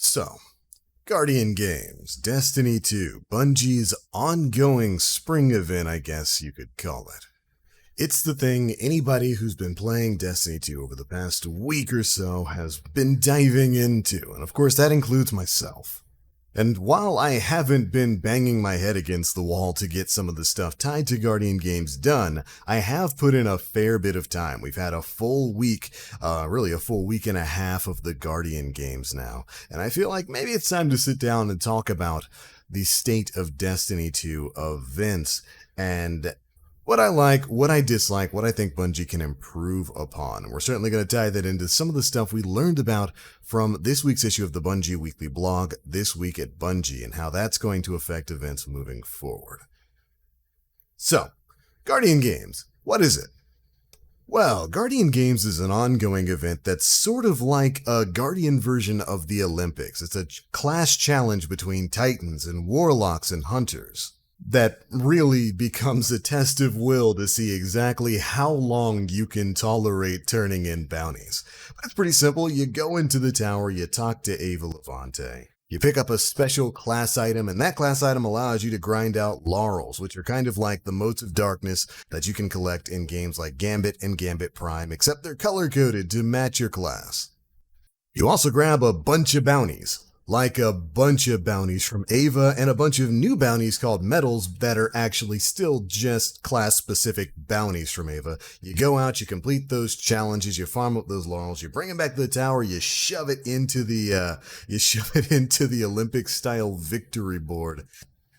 So, Guardian Games, Destiny 2, Bungie's ongoing spring event, I guess you could call it. It's the thing anybody who's been playing Destiny 2 over the past week or so has been diving into, and of course that includes myself. And while I haven't been banging my head against the wall to get some of the stuff tied to Guardian Games done, I have put in a fair bit of time. We've had a full week, really a full week and a half of the Guardian Games now, and I feel like maybe it's time to sit down and talk about the state of Destiny 2 events and what I like, what I dislike, what I think Bungie can improve upon. And we're certainly going to tie that into some of the stuff we learned about from this week's issue of the Bungie Weekly blog, This Week at Bungie, and how that's going to affect events moving forward. So, Guardian Games, what is it? Well, Guardian Games is an ongoing event that's sort of like a Guardian version of the Olympics. It's a class challenge between Titans and Warlocks and Hunters that really becomes a test of will to see exactly how long you can tolerate turning in bounties. But it's pretty simple. You go into the tower, you talk to Ava Levante. You pick up a special class item, and that class item allows you to grind out laurels, which are kind of like the motes of darkness that you can collect in games like Gambit and Gambit Prime, except they're color-coded to match your class. You also grab a bunch of bounties. Like a bunch of bounties from Ava and a bunch of new bounties called medals that are actually still just class-specific bounties from Ava. You go out, you complete those challenges, you farm up those laurels, you bring them back to the tower, you shove it into the Olympic-style victory board.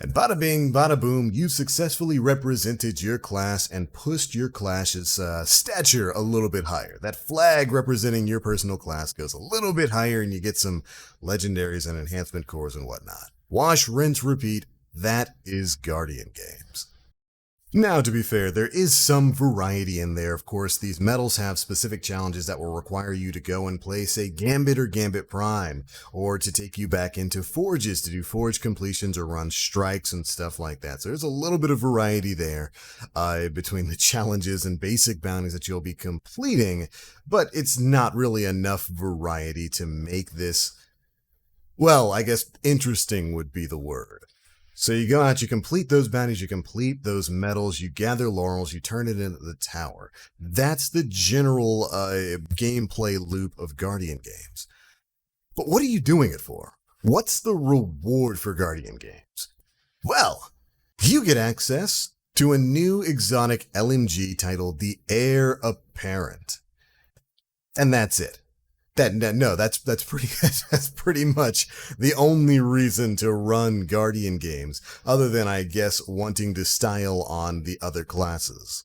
And bada bing, bada boom, you've successfully represented your class and pushed your class's stature a little bit higher. That flag representing your personal class goes a little bit higher and you get some legendaries and enhancement cores and whatnot. Wash, rinse, repeat. That is Guardian Games. Now, to be fair, there is some variety in there. Of course, these medals have specific challenges that will require you to go and play, say, Gambit or Gambit Prime, or to take you back into Forges to do Forge completions or run strikes and stuff like that. So there's a little bit of variety there between the challenges and basic bounties that you'll be completing, but it's not really enough variety to make this, well, I guess interesting would be the word. So you go out, you complete those bounties, you complete those medals, you gather laurels, you turn it into the tower. That's the general gameplay loop of Guardian Games. But what are you doing it for? What's the reward for Guardian Games? Well, you get access to a new exotic LMG titled the Heir Apparent. And that's it. That's pretty much the only reason to run Guardian Games, other than, I guess, wanting to style on the other classes.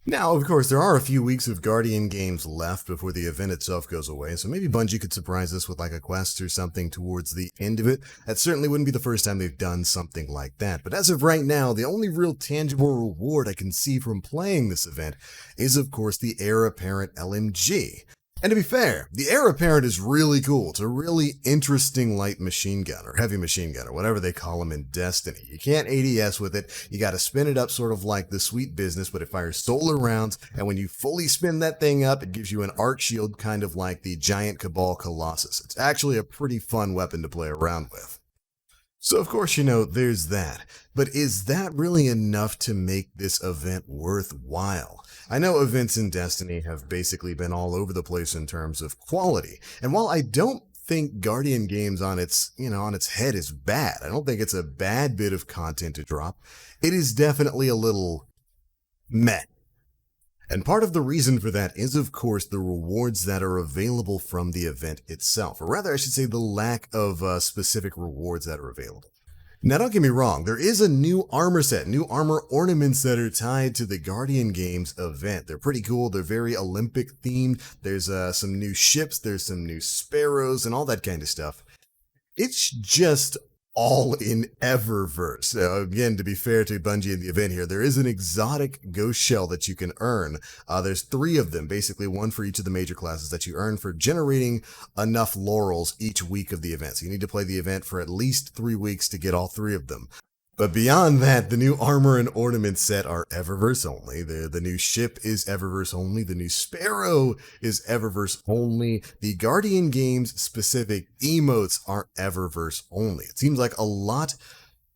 Now, of course, there are a few weeks of Guardian Games left before the event itself goes away, so maybe Bungie could surprise us with like a quest or something towards the end of it. That certainly wouldn't be the first time they've done something like that, but as of right now, the only real tangible reward I can see from playing this event is, of course, the Heir Apparent LMG. And to be fair, the Heir Apparent is really cool. It's a really interesting light machine gun, or heavy machine gun, or whatever they call them in Destiny. You can't ADS with it. You gotta spin it up sort of like the Sweet Business, but it fires solar rounds, and when you fully spin that thing up, it gives you an arc shield kind of like the giant Cabal Colossus. It's actually a pretty fun weapon to play around with. So of course, there's that. But is that really enough to make this event worthwhile? I know events in Destiny have basically been all over the place in terms of quality, and while I don't think Guardian Games on its head is bad, I don't think it's a bad bit of content to drop, it is definitely a little meh. And part of the reason for that is, of course, the rewards that are available from the event itself, or rather, I should say the lack of specific rewards that are available. Now, don't get me wrong, there is a new armor set, new armor ornaments that are tied to the Guardian Games event. They're pretty cool, they're very Olympic themed, there's some new ships, there's some new sparrows, and all that kind of stuff. It's just all in Eververse. Again, to be fair to Bungie in the event here, there is an exotic ghost shell that you can earn. There's 3 of them, basically one for each of the major classes that you earn for generating enough laurels each week of the event. So you need to play the event for at least 3 weeks to get all 3 of them. But beyond that, the new armor and ornament set are Eververse only. The new ship is Eververse only. The new Sparrow is Eververse only. The Guardian Games specific emotes are Eververse only. It seems like a lot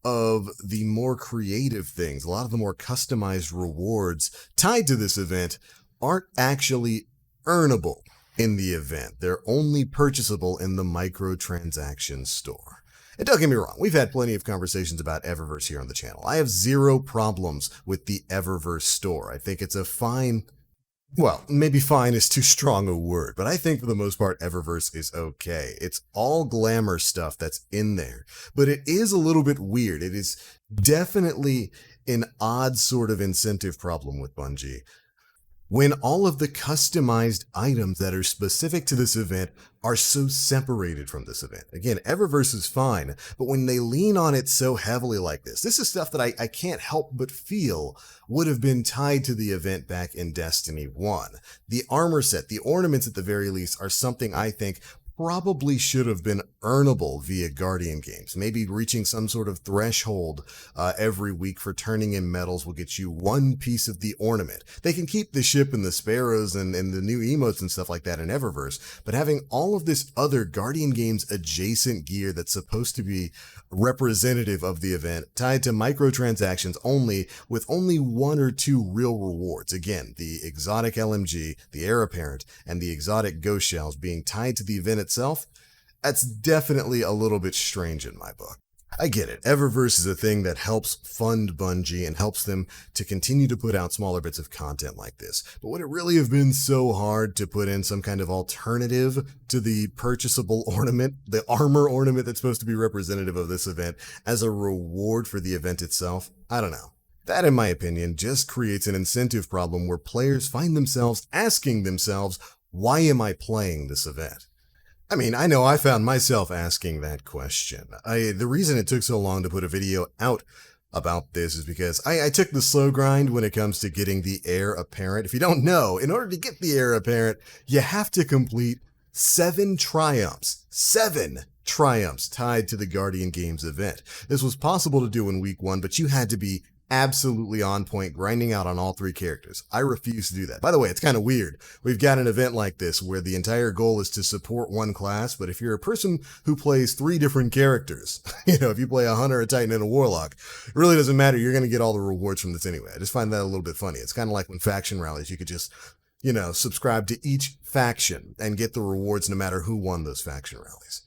of the more creative things, a lot of the more customized rewards tied to this event aren't actually earnable in the event. They're only purchasable in the microtransaction store. And don't get me wrong, we've had plenty of conversations about Eververse here on the channel. I have zero problems with the Eververse store. I think it's a fine, well, maybe fine is too strong a word, but I think for the most part, Eververse is okay. It's all glamour stuff that's in there, but it is a little bit weird. It is definitely an odd sort of incentive problem with Bungie, when all of the customized items that are specific to this event are so separated from this event. Again, Eververse is fine, but when they lean on it so heavily like this is stuff that I can't help but feel would have been tied to the event back in Destiny 1. The armor set, the ornaments at the very least, are something I think probably should have been earnable via Guardian Games. Maybe reaching some sort of threshold every week for turning in medals will get you one piece of the ornament. They can keep the ship and the sparrows and the new emotes and stuff like that in Eververse, but having all of this other Guardian Games adjacent gear that's supposed to be representative of the event, tied to microtransactions only, with only one or two real rewards. Again, the exotic LMG, the heir apparent, and the exotic ghost shells being tied to the event itself, that's definitely a little bit strange in my book. I get it. Eververse is a thing that helps fund Bungie and helps them to continue to put out smaller bits of content like this. But would it really have been so hard to put in some kind of alternative to the purchasable ornament, the armor ornament that's supposed to be representative of this event, as a reward for the event itself? I don't know. That, in my opinion, just creates an incentive problem where players find themselves asking themselves, why am I playing this event? I mean, I know I found myself asking that question. The reason it took so long to put a video out about this is because I took the slow grind when it comes to getting the heir apparent. If you don't know, in order to get the heir apparent, you have to complete 7 triumphs. 7 triumphs tied to the Guardian Games event. This was possible to do in week 1, but you had to be absolutely on point, grinding out on all 3 characters. I refuse to do that. By the way, it's kind of weird. We've got an event like this where the entire goal is to support one class, but if you're a person who plays 3 different characters, if you play a hunter, a titan, and a warlock, it really doesn't matter. You're going to get all the rewards from this anyway. I just find that a little bit funny. It's kind of like when faction rallies, you could just, subscribe to each faction and get the rewards no matter who won those faction rallies.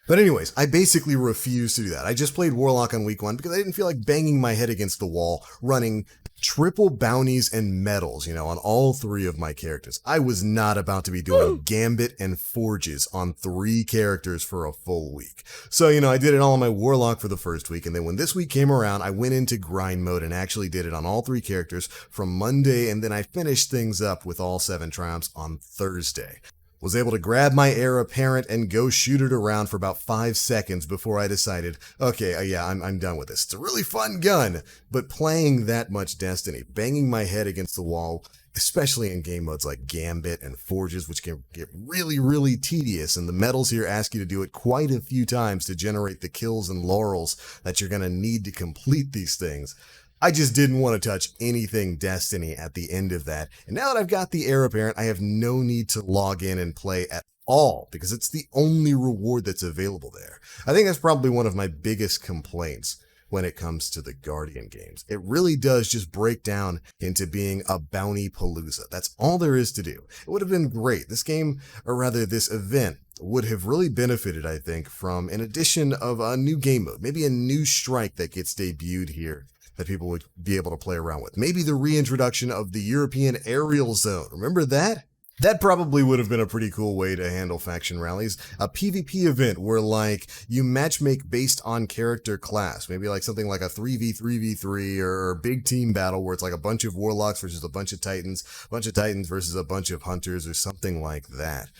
But anyways, I basically refused to do that. I just played Warlock on week 1 because I didn't feel like banging my head against the wall, running triple bounties and medals, on all 3 of my characters. I was not about to be doing Gambit and Forges on 3 characters for a full week. So, I did it all on my Warlock for the first week, and then when this week came around, I went into grind mode and actually did it on all 3 characters from Monday, and then I finished things up with all 7 triumphs on Thursday. Was able to grab my heir apparent and go shoot it around for about 5 seconds before I decided, okay, yeah, I'm done with this. It's a really fun gun, but playing that much Destiny, banging my head against the wall, especially in game modes like Gambit and Forges, which can get really, really tedious, and the medals here ask you to do it quite a few times to generate the kills and laurels that you're going to need to complete these things. I just didn't want to touch anything Destiny at the end of that. And now that I've got the heir apparent, I have no need to log in and play at all because it's the only reward that's available there. I think that's probably one of my biggest complaints when it comes to the Guardian Games. It really does just break down into being a BountyPalooza. That's all there is to do. It would have been great. This game, or rather this event, would have really benefited, I think, from an addition of a new game mode, maybe a new strike that gets debuted here that people would be able to play around with. Maybe the reintroduction of the European aerial zone. Remember that? That probably would have been a pretty cool way to handle faction rallies. A PvP event where, you matchmake based on character class. Maybe something like a 3v3v3 or big team battle where it's like a bunch of warlocks versus a bunch of titans versus a bunch of hunters or something like that.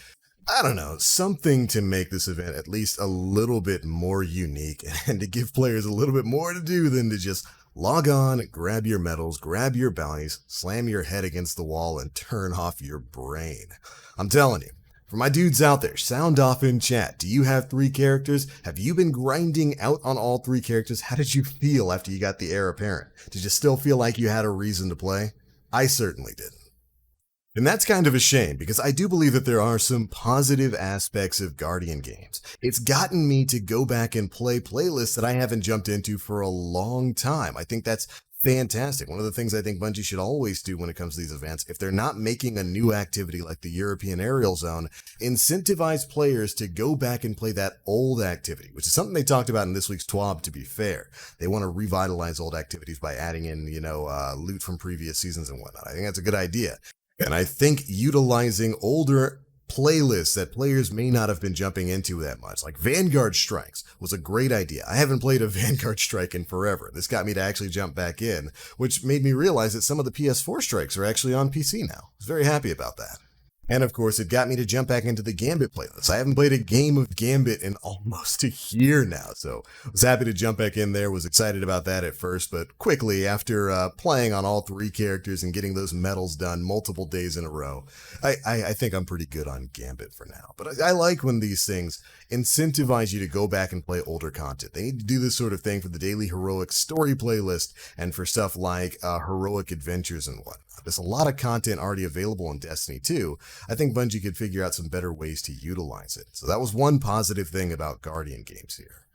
I don't know, something to make this event at least a little bit more unique and to give players a little bit more to do than to just log on, grab your medals, grab your bounties, slam your head against the wall, and turn off your brain. I'm telling you, For my dudes out there, sound off in chat. Do you have 3 characters? Have you been grinding out on all 3 characters? How did you feel after you got the heir apparent? Did you still feel like you had a reason to play? I certainly didn't. And that's kind of a shame, because I do believe that there are some positive aspects of Guardian games. It's gotten me to go back and play playlists that I haven't jumped into for a long time. I think that's fantastic. One of the things I think Bungie should always do when it comes to these events, if they're not making a new activity like the European Aerial Zone, incentivize players to go back and play that old activity, which is something they talked about in this week's TWAB, to be fair. They want to revitalize old activities by adding in, loot from previous seasons and whatnot. I think that's a good idea. And I think utilizing older playlists that players may not have been jumping into that much, like Vanguard Strikes, was a great idea. I haven't played a Vanguard Strike in forever. This got me to actually jump back in, which made me realize that some of the PS4 strikes are actually on PC now. I was very happy about that. And of course, it got me to jump back into the Gambit playlist. I haven't played a game of Gambit in almost a year now, so I was happy to jump back in there, was excited about that at first, but quickly, after playing on all 3 characters and getting those medals done multiple days in a row, I think I'm pretty good on Gambit for now. But I like when these things incentivize you to go back and play older content. They need to do this sort of thing for the Daily Heroic Story playlist and for stuff like Heroic Adventures and whatnot. There's a lot of content already available in Destiny 2. I think Bungie could figure out some better ways to utilize it. So that was one positive thing about Guardian games here.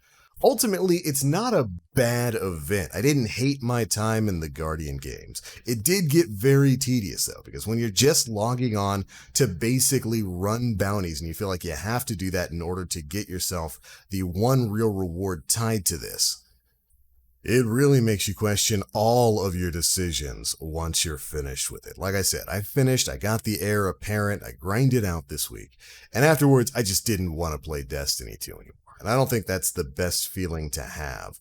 Ultimately, it's not a bad event. I didn't hate my time in the Guardian games. It did get very tedious though, because when you're just logging on to basically run bounties and you feel like you have to do that in order to get yourself the one real reward tied to this, it really makes you question all of your decisions once you're finished with it. Like I said, I finished, I got the heir apparent, I grinded out this week, and afterwards I just didn't want to play Destiny 2 anymore. And I don't think that's the best feeling to have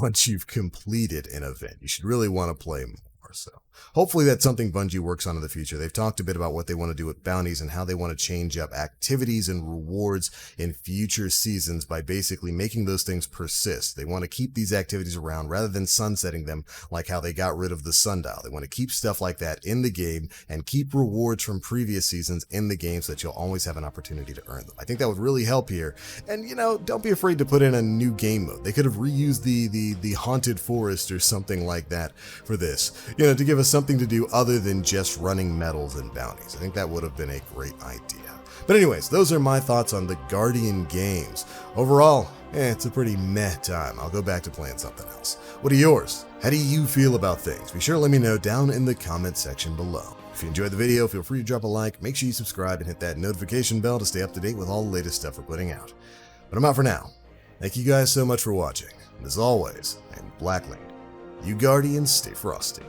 once you've completed an event. You should really want to play more. So hopefully that's something Bungie works on in the future. They've talked a bit about what they want to do with bounties and how they want to change up activities and rewards in future seasons by basically making those things persist. They want to keep these activities around rather than sunsetting them like how they got rid of the sundial. They want to keep stuff like that in the game and keep rewards from previous seasons in the game so that you'll always have an opportunity to earn them. I think that would really help here. And don't be afraid to put in a new game mode. They could have reused the Haunted Forest or something like that for this. To give us something to do other than just running medals and bounties. I think that would have been a great idea. But anyways, those are my thoughts on the Guardian games. Overall, it's a pretty meh time. I'll go back to playing something else. What are yours? How do you feel about things? Be sure to let me know down in the comment section below. If you enjoyed the video, feel free to drop a like, make sure you subscribe and hit that notification bell to stay up to date with all the latest stuff we're putting out. But I'm out for now. Thank you guys so much for watching. And as always, I'm Blacklink. You Guardians, stay frosty.